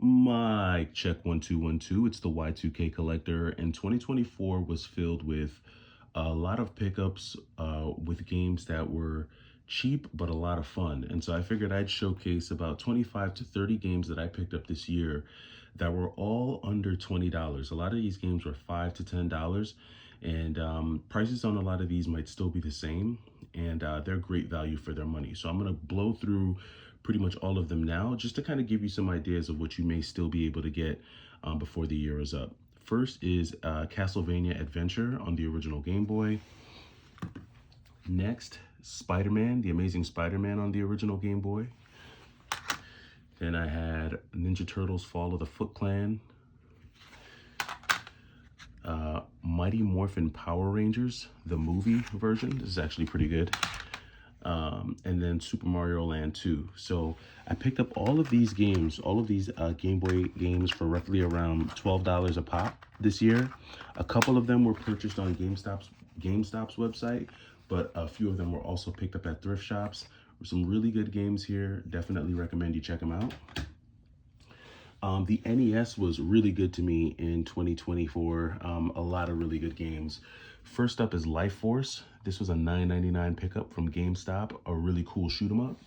Mic check 1 2 1 2. It's the Y2K collector, and 2024 was filled with a lot of pickups with games that were cheap but a lot of fun. And so I figured I'd showcase about 25 to 30 games that I picked up this year that were all under $20. A lot of these games were $5 to $10, and prices on a lot of these might still be the same, and they're great value for their money. So I'm gonna blow through pretty much all of them now, just to kind of give you some ideas of what you may still be able to get before the year is up. First is Castlevania Adventure on the original Game Boy. Next, Spider-Man, The Amazing Spider-Man on the original Game Boy. Then I had Ninja Turtles Fall of the Foot Clan. Mighty Morphin Power Rangers, the movie version. This is actually pretty good. And then Super Mario Land 2. So I picked up all of these games, all of these Game Boy games for roughly around $12 a pop this year. A couple of them were purchased on GameStop's website, but a few of them were also picked up at thrift shops. Some really good games here. Definitely recommend you check them out. The NES was really good to me in 2024. A lot of really good games. First up is Life Force. This was a $9.99 pickup from GameStop, a really cool shoot 'em up.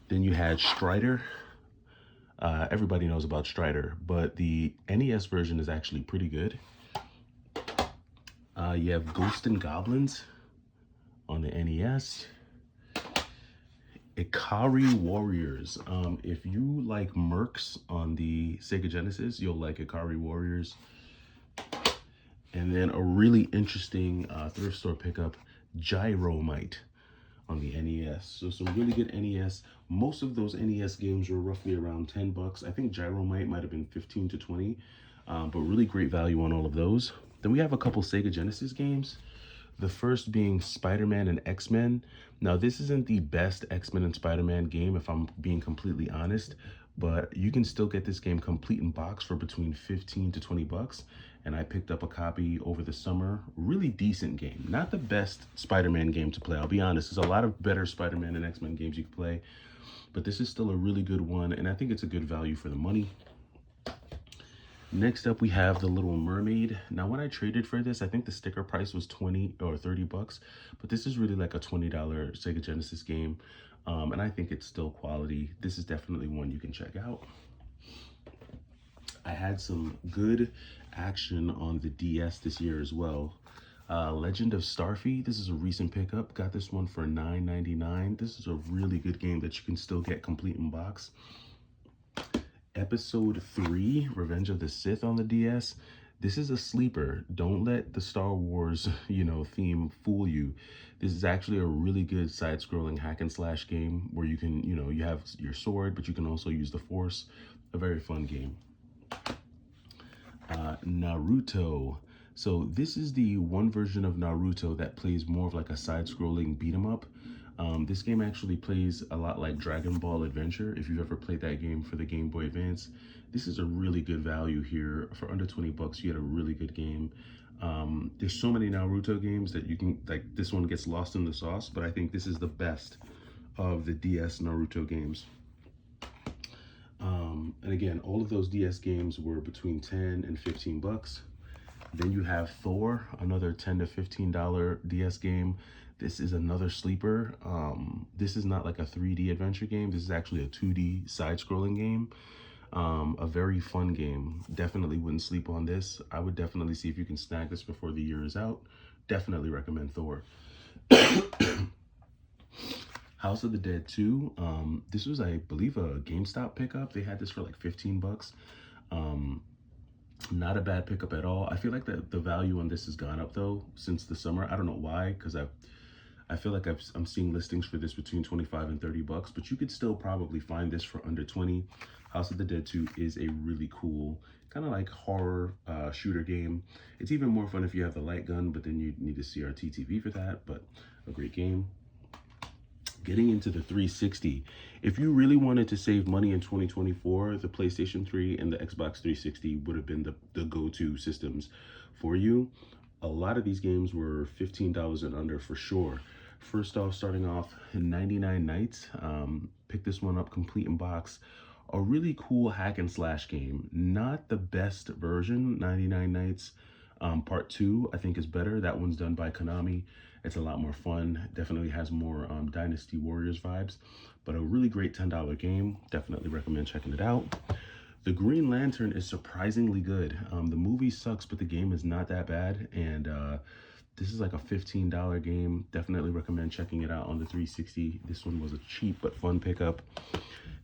Then you had Strider. Everybody knows about Strider, but the NES version is actually pretty good. You have Ghosts and Goblins on the NES. Ikari Warriors. If you like Mercs on the Sega Genesis, you'll like Ikari Warriors. And then a really interesting thrift store pickup, Gyromite on the NES. So some really good NES. Most of those NES games were roughly around 10 bucks. I think Gyromite might have been 15 to 20, but really great value on all of those. Then we have a couple Sega Genesis games. The first being Spider-Man and X-Men. Now, this isn't the best X-Men and Spider-Man game, if I'm being completely honest, but you can still get this game complete in box for between 15 to 20 bucks. And I picked up a copy over the summer. Really decent game. Not the best Spider-Man game to play, I'll be honest. There's a lot of better Spider-Man and X-Men games you can play, but this is still a really good one, and I think it's a good value for the money. Next up, we have The Little Mermaid. Now, when I traded for this, I think the sticker price was 20 or 30 bucks, but this is really like a $20 Sega Genesis game, and I think it's still quality. This is definitely one you can check out. I had some good action on the DS this year as well. Legend of Starfy, this is a recent pickup. Got this one for $9.99. This is a really good game that you can still get complete in box. Episode 3, Revenge of the Sith on the DS. This is a sleeper. Don't let the Star Wars, theme fool you. This is actually a really good side-scrolling hack and slash game where you can, you have your sword, but you can also use the Force. A very fun game. Naruto. So this is the one version of Naruto that plays more of like a side-scrolling beat 'em up. This game actually plays a lot like Dragon Ball Adventure, if you've ever played that game for the Game Boy Advance. This is a really good value here. For under 20 bucks, you get a really good game. There's so many Naruto games that you can, like, this one gets lost in the sauce, but I think this is the best of the DS Naruto games. And again, all of those DS games were between 10 and 15 bucks. Then you have Thor, another $10 to $15 DS game. This is another sleeper. This is not like a 3D adventure game. This is actually a 2D side-scrolling game. A very fun game. Definitely wouldn't sleep on this. I would definitely see if you can snag this before the year is out. Definitely recommend Thor. House of the Dead 2. This was, I believe, a GameStop pickup. They had this for like 15 bucks. Not a bad pickup at all. I feel like the value on this has gone up though since the summer. I don't know why, because I feel like I'm seeing listings for this between 25 and 30 bucks, but you could still probably find this for under 20. House of the Dead 2 is a really cool kind of like horror shooter game. It's even more fun if you have the light gun, but then you need a CRT TV for that, but a great game. Getting into the 360. If you really wanted to save money in 2024, the PlayStation 3 and the Xbox 360 would have been the go-to systems for you. A lot of these games were $15 and under for sure. First off, starting off in 99 Nights, pick this one up complete in box. A really cool hack and slash game. Not the best version. 99 Nights Part 2 I think is better. That one's done by Konami. It's a lot more fun. Definitely has more Dynasty Warriors vibes, but a really great $10 game. Definitely recommend checking it out. The Green Lantern is surprisingly good. The movie sucks, but the game is not that bad. And this is like a $15 game. Definitely recommend checking it out on the 360. This one was a cheap but fun pickup.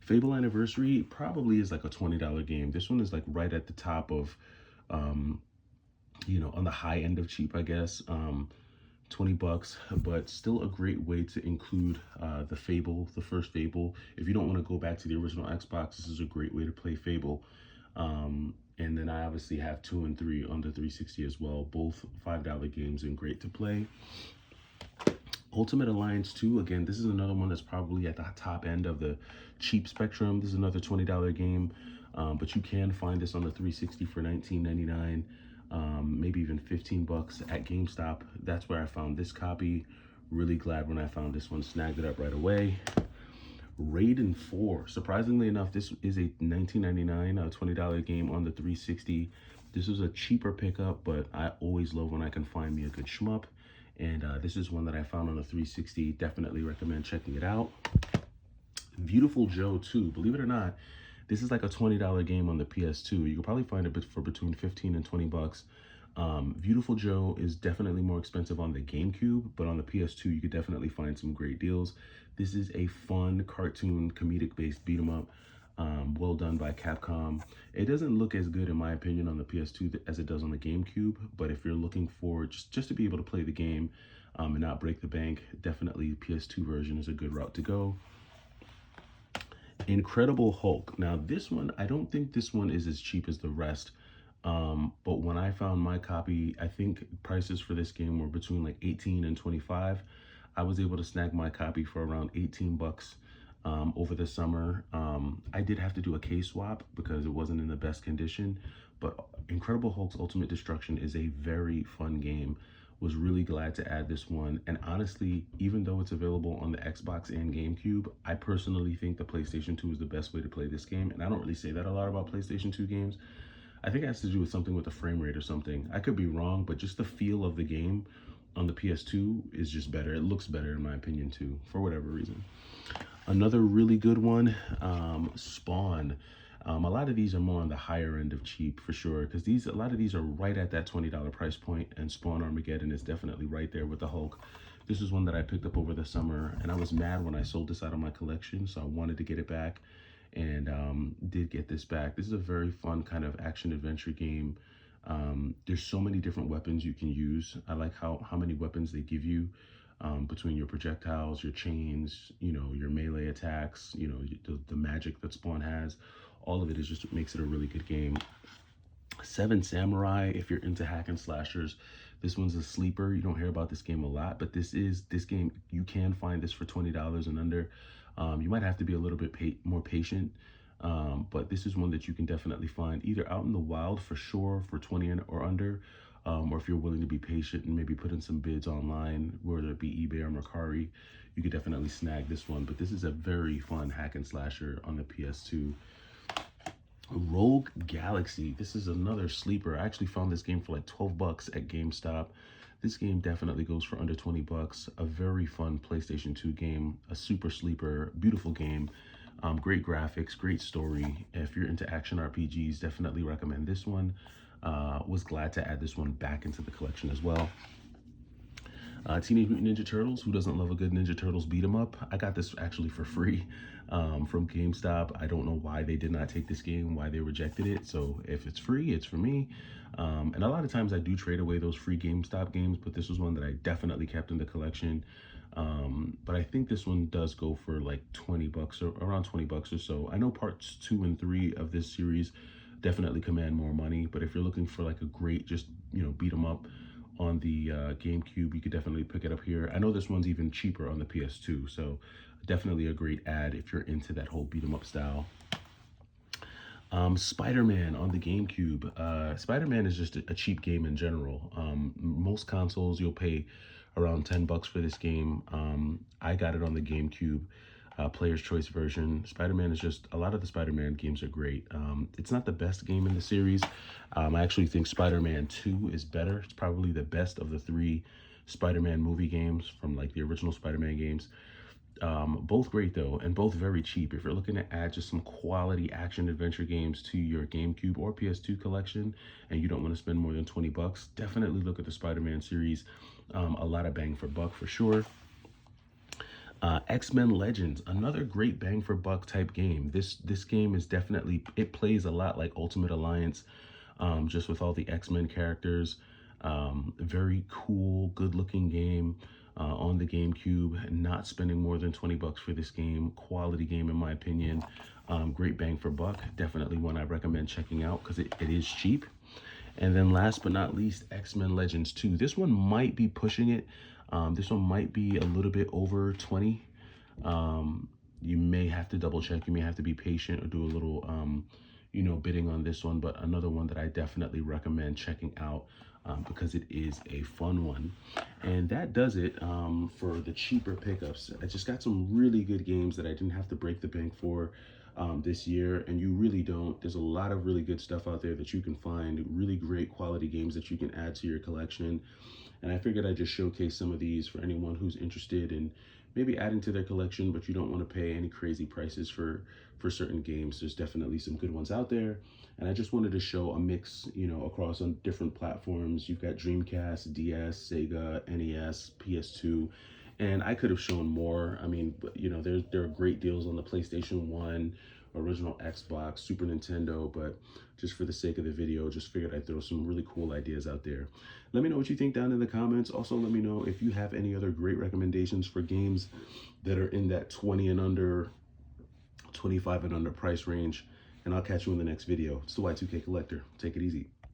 Fable Anniversary probably is like a $20 game. This one is like right at the top of, you know, on the high end of cheap, I guess. 20 bucks, but still a great way to include the Fable, the first Fable. If you don't want to go back to the original Xbox, this is a great way to play Fable. And then I obviously have 2 and 3 on the 360 as well, both $5 games and great to play. Ultimate Alliance 2, again, this is another one that's probably at the top end of the cheap spectrum. This is another $20 game, but you can find this on the 360 for $19.99. Maybe even 15 bucks at GameStop. That's where I found this copy. Really glad when I found this one, snagged it up right away. Raiden 4. Surprisingly enough, this is a $19.99, $20 game on the 360. This is a cheaper pickup, but I always love when I can find me a good shmup. And this is one that I found on the 360. Definitely recommend checking it out. Beautiful Joe 2. Believe it or not, this is like a $20 game on the PS2. You can probably find it for between 15 and 20 bucks. Beautiful Joe is definitely more expensive on the GameCube, but on the PS2, you could definitely find some great deals. This is a fun cartoon, comedic-based beat 'em up, well done by Capcom. It doesn't look as good, in my opinion, on the PS2 as it does on the GameCube, but if you're looking for just to be able to play the game and not break the bank, definitely the PS2 version is a good route to go. Incredible Hulk. Now this one, I don't think this one is as cheap as the rest. But when I found my copy, I think prices for this game were between like 18 and 25. I was able to snag my copy for around 18 bucks over the summer. I did have to do a case swap because it wasn't in the best condition, but Incredible Hulk's Ultimate Destruction is a very fun game. Was really glad to add this one. And honestly, even though it's available on the Xbox and GameCube, I personally think the PlayStation 2 is the best way to play this game. And I don't really say that a lot about PlayStation 2 games. I think it has to do with something with the frame rate or something. I could be wrong, but just the feel of the game on the PS2 is just better. It looks better in my opinion too, for whatever reason. Another really good one, Spawn. A lot of these are more on the higher end of cheap for sure, because a lot of these are right at that $20 price point, and Spawn Armageddon is definitely right there with the Hulk. This is one that I picked up over the summer, and I was mad when I sold this out of my collection, so I wanted to get it back, and did get this back. This is a very fun kind of action adventure game. There's so many different weapons you can use. I like how many weapons they give you. Between your projectiles, your chains, you know, your melee attacks, you know, the magic that Spawn has, all of it is just makes it a really good game. Seven Samurai, if you're into hack and slashers, this one's a sleeper. You don't hear about this game a lot, but this game, you can find this for $20 and under. You might have to be a little bit more patient, but this is one that you can definitely find either out in the wild for sure for 20 or under, or if you're willing to be patient and maybe put in some bids online, whether it be eBay or Mercari, you could definitely snag this one. But this is a very fun hack and slasher on the PS2. Rogue Galaxy. This is another sleeper. I actually found this game for like 12 bucks at GameStop. This game definitely goes for under 20 bucks. A very fun PlayStation 2 game, a super sleeper, beautiful game. Great graphics, great story. If you're into action RPGs, definitely recommend this one. Was glad to add this one back into the collection as well. Teenage Mutant Ninja Turtles. Who doesn't love a good Ninja Turtles beat 'em up? I got this actually for free from GameStop. I don't know why they did not take this game, why they rejected it. So if it's free, it's for me. And a lot of times I do trade away those free GameStop games, but this was one that I definitely kept in the collection. But I think this one does go for like 20 bucks or around 20 bucks or so. I know parts 2 and 3 of this series definitely command more money, but if you're looking for like a great, just, you know, beat 'em up on the GameCube, you could definitely pick it up here. I know this one's even cheaper on the PS2, so definitely a great ad if you're into that whole beat 'em up style. Spider-Man on the GameCube. Spider-Man is just a cheap game in general. Most consoles you'll pay around 10 bucks for this game. I got it on the GameCube. player's choice version. Spider-Man is just, a lot of the Spider-Man games are great. It's not the best game in the series. I actually think Spider-Man 2 is better. It's probably the best of the three Spider-Man movie games from like the original Spider-Man games. Both great though, and both very cheap. If you're looking to add just some quality action adventure games to your GameCube or PS2 collection, and you don't want to spend more than 20 bucks, definitely look at the Spider-Man series. A lot of bang for buck for sure. X-Men Legends, another great bang for buck type game. This game is definitely, it plays a lot like Ultimate Alliance, just with all the X-Men characters. Very cool, good looking game on the GameCube. Not spending more than 20 bucks for this game. Quality game in my opinion. Great bang for buck. Definitely one I recommend checking out because it is cheap. And then last but not least, X-Men Legends 2. This one might be pushing it. This one might be a little bit over 20. You may have to double check. You may have to be patient or do a little, bidding on this one. But another one that I definitely recommend checking out because it is a fun one. And that does it for the cheaper pickups. I just got some really good games that I didn't have to break the bank for this year, and you really don't. There's a lot of really good stuff out there that you can find, really great quality games that you can add to your collection. And I figured I'd just showcase some of these for anyone who's interested in maybe adding to their collection, but you don't want to pay any crazy prices for certain games. There's definitely some good ones out there. And I just wanted to show a mix, across on different platforms. You've got Dreamcast, DS, Sega, NES, PS2, and I could have shown more. I mean, there are great deals on the PlayStation 1, original Xbox, Super Nintendo, but just for the sake of the video, just figured I'd throw some really cool ideas out there. Let me know what you think down in the comments. Also, let me know if you have any other great recommendations for games that are in that 20 and under, 25 and under price range. And I'll catch you in the next video. It's the Y2K Collector. Take it easy.